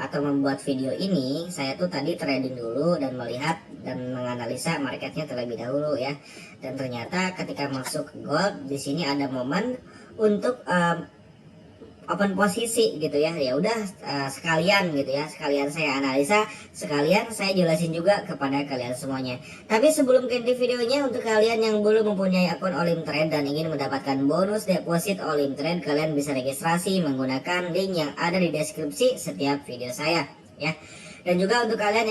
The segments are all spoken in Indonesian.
atau membuat video ini, saya tuh tadi trading dulu dan melihat dan menganalisa marketnya terlebih dahulu ya. Dan ternyata ketika masuk gold di sini ada momen untuk open posisi gitu ya. Ya udah sekalian gitu ya, sekalian saya analisa, sekalian saya jelasin juga kepada kalian semuanya. Tapi sebelum ke inti videonya, untuk kalian yang belum mempunyai akun Olim Trade dan ingin mendapatkan bonus deposit Olim Trade, kalian bisa registrasi menggunakan link yang ada di deskripsi setiap video saya ya. Dan juga untuk kalian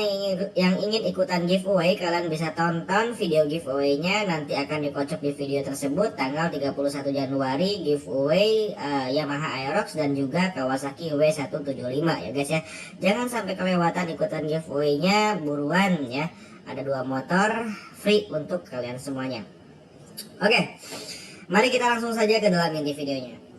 yang ingin ikutan giveaway, kalian bisa tonton video giveaway-nya, nanti akan dikocok di video tersebut tanggal 31 Januari giveaway Yamaha Aerox dan juga Kawasaki W175 ya guys ya. Jangan sampai kelewatan ikutan giveaway-nya, buruan ya. Ada 2 motor free untuk kalian semuanya. Oke, mari kita langsung saja ke dalam inti videonya.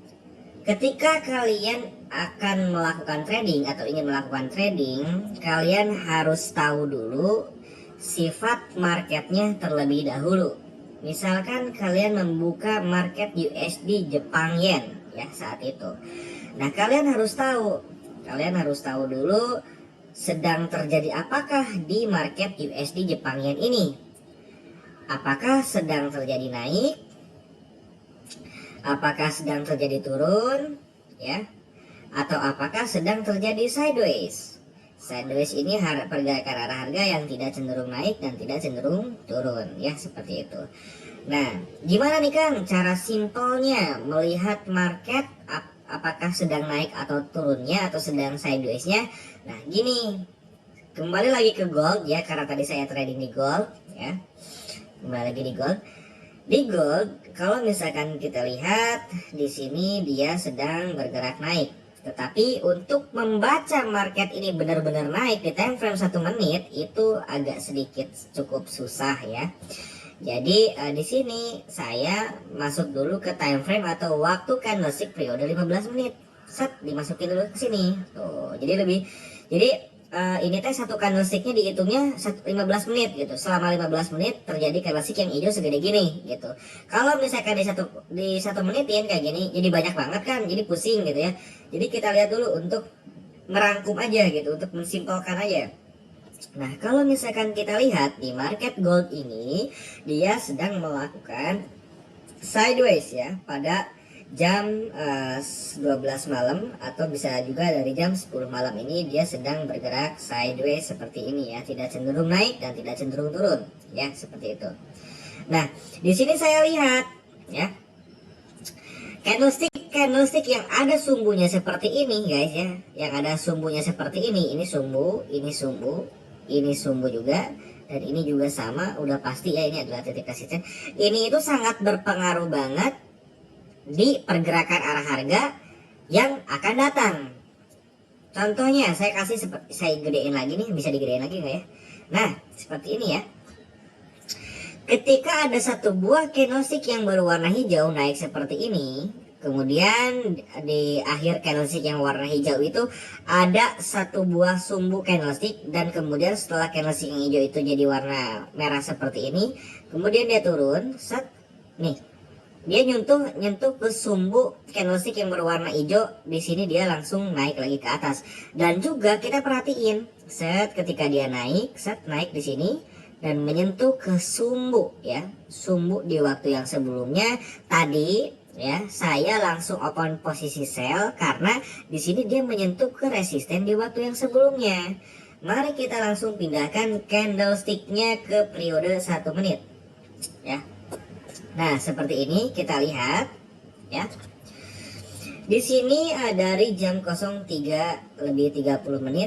Ketika kalian akan melakukan trading atau ingin melakukan trading, kalian harus tahu dulu sifat marketnya terlebih dahulu. Misalkan kalian membuka market USD Jepang Yen ya saat itu. Nah, kalian harus tahu dulu sedang terjadi apakah di market USD Jepang Yen ini. Apakah sedang terjadi naik? Apakah sedang terjadi turun ya, atau apakah sedang terjadi sideways? Sideways ini pergerakan arah harga yang tidak cenderung naik dan tidak cenderung turun ya, seperti itu. Nah, gimana nih Kang cara simpelnya melihat market apakah sedang naik atau turunnya atau sedang sidewaysnya? Nah, gini, kembali lagi ke gold ya, karena tadi saya trading di gold ya. Kembali lagi di gold. Di gold, kalau misalkan kita lihat di sini dia sedang bergerak naik. Tetapi untuk membaca market ini benar-benar naik di time frame 1 menit itu agak sedikit cukup susah ya. Jadi di sini saya masuk dulu ke time frame atau waktu candlestick periode 15 menit. Set, dimasukin dulu ke sini. Tuh, jadi ini teh satu candlesticknya dihitungnya 15 menit gitu. Selama 15 menit terjadi candlestick yang hijau segede gini gitu. Kalau misalkan di satu menitin kayak gini, jadi banyak banget kan, jadi pusing gitu ya. Jadi kita lihat dulu untuk merangkum aja gitu, untuk mensimpelkan aja. Nah, kalau misalkan kita lihat di market gold ini, dia sedang melakukan sideways ya pada jam 12 malam atau bisa juga dari jam 10 malam ini dia sedang bergerak sideways seperti ini ya, tidak cenderung naik dan tidak cenderung turun ya, seperti itu. Nah, di sini saya lihat ya, candlestick yang ada sumbunya seperti ini guys ya, yang ada sumbunya seperti ini sumbu, ini sumbu, ini sumbu juga, dan ini juga sama, udah pasti ya ini adalah titik resisten. Ini itu sangat berpengaruh banget di pergerakan arah harga yang akan datang. Contohnya saya gedein lagi nih, bisa digedein lagi nggak ya? Nah, seperti ini ya. Ketika ada satu buah candlestick yang berwarna hijau naik seperti ini, kemudian di akhir candlestick yang warna hijau itu ada satu buah sumbu candlestick, dan kemudian setelah candlestick yang hijau itu jadi warna merah seperti ini, kemudian dia turun, set, nih. Dia nyentuh ke sumbu candlestick yang berwarna hijau, di sini dia langsung naik lagi ke atas. Dan juga kita perhatiin, set, ketika dia naik, set, naik di sini dan menyentuh ke sumbu ya, sumbu di waktu yang sebelumnya tadi ya, saya langsung open posisi sell karena di sini dia menyentuh ke resisten di waktu yang sebelumnya. Mari kita langsung pindahkan candlesticknya ke periode 1 menit ya. Nah, seperti ini kita lihat ya. Di sini dari jam 03:30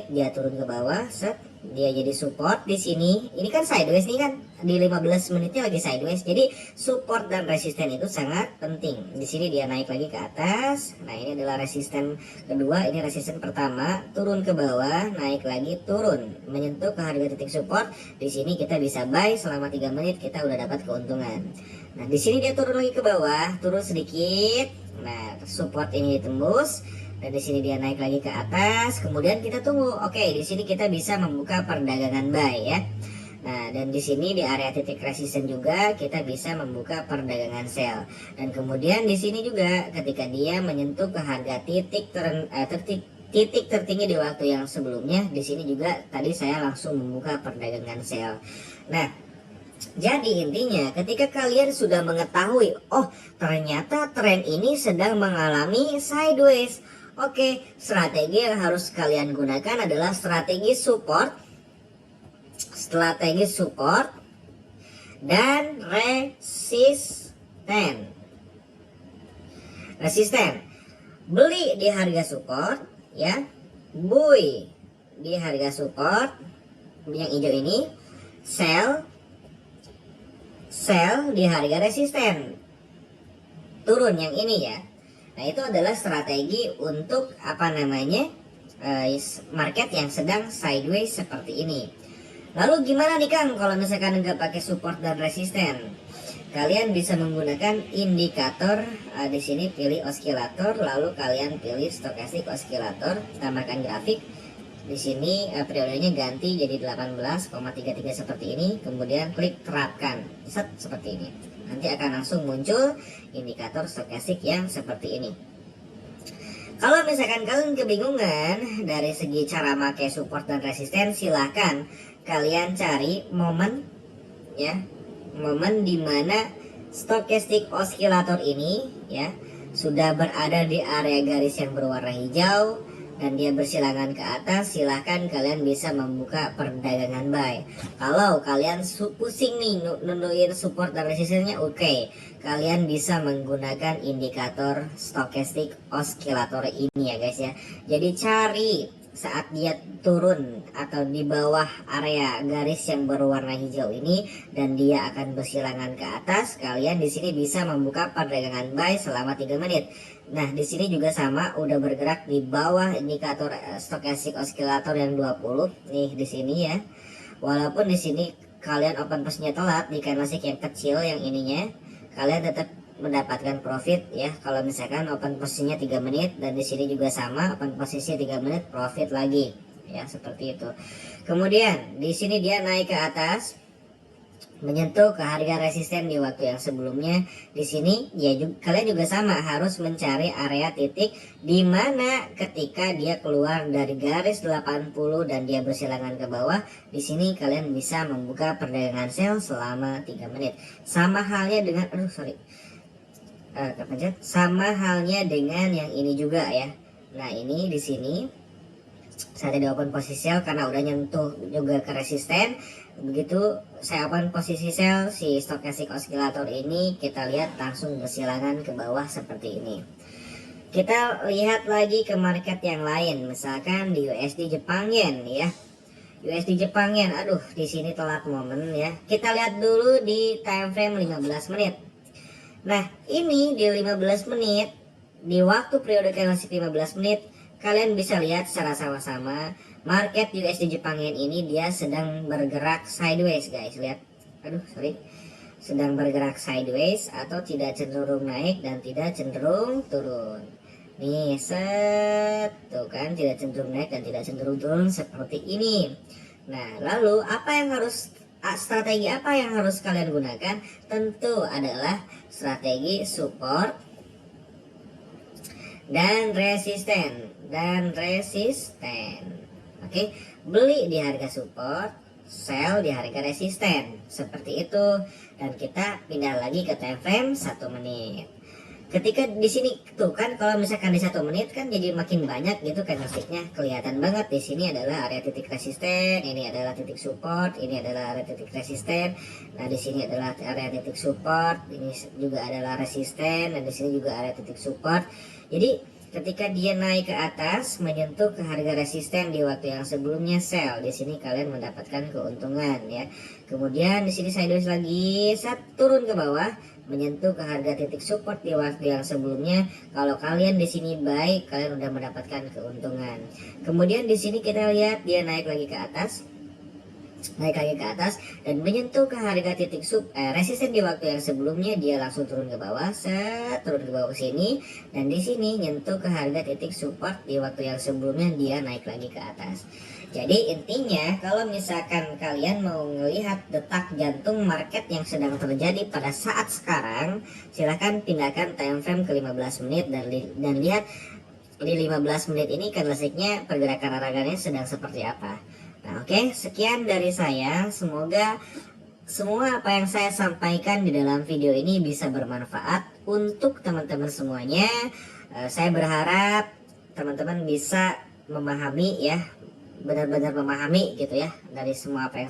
dia turun ke bawah, set, dia jadi support di sini. Ini kan sideways nih kan, di 15 menitnya lagi sideways. Jadi support dan resisten itu sangat penting. Di sini dia naik lagi ke atas. Nah, ini adalah resisten kedua, ini resisten pertama, turun ke bawah, naik lagi, turun, menyentuh ke harga titik support. Di sini kita bisa buy selama 3 menit, kita udah dapat keuntungan. Nah, di sini dia turun lagi ke bawah, turun sedikit. Nah, support ini ditembus, dan di sini dia naik lagi ke atas. Kemudian kita tunggu. Oke, di sini kita bisa membuka perdagangan buy ya. Nah, dan di sini di area titik resisten juga kita bisa membuka perdagangan sell. Dan kemudian di sini juga ketika dia menyentuh ke harga titik titik tertinggi di waktu yang sebelumnya. Di sini juga tadi saya langsung membuka perdagangan sell. Nah, jadi intinya ketika kalian sudah mengetahui, oh ternyata tren ini sedang mengalami sideways. Oke, strategi yang harus kalian gunakan adalah strategi support dan resisten. Beli di harga support ya, buy di harga support yang hijau ini, sell di harga resisten, turun yang ini ya. Nah, itu adalah strategi untuk market yang sedang sideways seperti ini. Lalu gimana nih Kang kalau misalkan nggak pakai support dan resisten? Kalian bisa menggunakan indikator. Di sini pilih oskilator, lalu kalian pilih stochastic oscillator, tambahkan grafik. Di sini periodenya ganti jadi 18,33 seperti ini, kemudian klik terapkan, seperti ini. Nanti akan langsung muncul indikator stokastik yang seperti ini. Kalau misalkan kalian kebingungan dari segi cara pakai support dan resisten, silahkan kalian cari momen ya, momen dimana stokastik oscillator ini ya sudah berada di area garis yang berwarna hijau dan dia bersilangan ke atas. Silahkan kalian bisa membuka perdagangan buy. Kalau kalian pusing nih nentuin support dan resistennya, oke, kalian bisa menggunakan indikator stokastik oscillator ini ya guys ya. Jadi cari saat dia turun atau di bawah area garis yang berwarna hijau ini dan dia akan bersilangan ke atas, kalian di sini bisa membuka perdagangan buy selama 3 menit. Nah, di sini juga sama, udah bergerak di bawah indikator stokastik oscillator yang 20 nih di sini ya. Walaupun di sini kalian open positionnya telat di candlestick yang kecil yang ininya, kalian tetap mendapatkan profit ya. Kalau misalkan open posisinya 3 menit dan di sini juga sama, open posisi 3 menit profit lagi ya, seperti itu. Kemudian di sini dia naik ke atas menyentuh ke harga resisten di waktu yang sebelumnya. Di sini ya kalian juga sama, harus mencari area titik di mana ketika dia keluar dari garis 80 dan dia bersilangan ke bawah, di sini kalian bisa membuka perdagangan sell selama 3 menit. Sama halnya dengan sama halnya dengan yang ini juga ya. Nah, ini di sini saya tidak open posisi sell karena udah nyentuh juga ke resisten. Begitu saya open posisi sell, si stokastik oscillator ini kita lihat langsung bersilangan ke bawah seperti ini. Kita lihat lagi ke market yang lain, misalkan di USD Jepang Yen ya. USD Jepang Yen, aduh di sini telat momen ya. Kita lihat dulu di time frame 15 menit. Nah, ini di 15 menit, di waktu periode candlestick 15 menit, kalian bisa lihat secara sama-sama market USD Jepang Yen ini dia sedang bergerak sideways guys. Lihat, sedang bergerak sideways atau tidak cenderung naik dan tidak cenderung turun. Nih, tuh kan, tidak cenderung naik dan tidak cenderung turun seperti ini. Nah, lalu strategi apa yang harus kalian gunakan? Tentu adalah strategi support dan resisten. Oke, beli di harga support, sell di harga resisten, seperti itu. Dan kita pindah lagi ke time frame 1 menit. Ketika di sini tuh kan, kalau misalkan di 1 menit kan jadi makin banyak gitu candlesticknya, kelihatan banget. Di sini adalah area titik resisten, ini adalah titik support, ini adalah area titik resisten. Nah, di sini adalah area titik support, ini juga adalah resisten, dan di sini juga area titik support. Jadi ketika dia naik ke atas menyentuh ke harga resisten di waktu yang sebelumnya, sell. Di sini kalian mendapatkan keuntungan ya. Kemudian di sini sideways lagi, saat turun ke bawah menyentuh ke harga titik support di waktu yang sebelumnya. Kalau kalian di sini buy, kalian udah mendapatkan keuntungan. Kemudian di sini kita lihat dia naik lagi ke atas, dan menyentuh ke harga titik resisten di waktu yang sebelumnya, dia langsung turun ke bawah, turun ke bawah ke sini, dan di sini nyentuh ke harga titik support di waktu yang sebelumnya, dia naik lagi ke atas. Jadi intinya kalau misalkan kalian mau melihat detak jantung market yang sedang terjadi pada saat sekarang, silahkan pindahkan time frame ke 15 menit dan lihat di 15 menit ini candlesticknya pergerakan harganya sedang seperti apa. Nah oke, sekian dari saya. Semoga semua apa yang saya sampaikan di dalam video ini bisa bermanfaat untuk teman-teman semuanya. Saya berharap teman-teman bisa memahami ya, benar-benar memahami gitu ya dari semua apa yang saya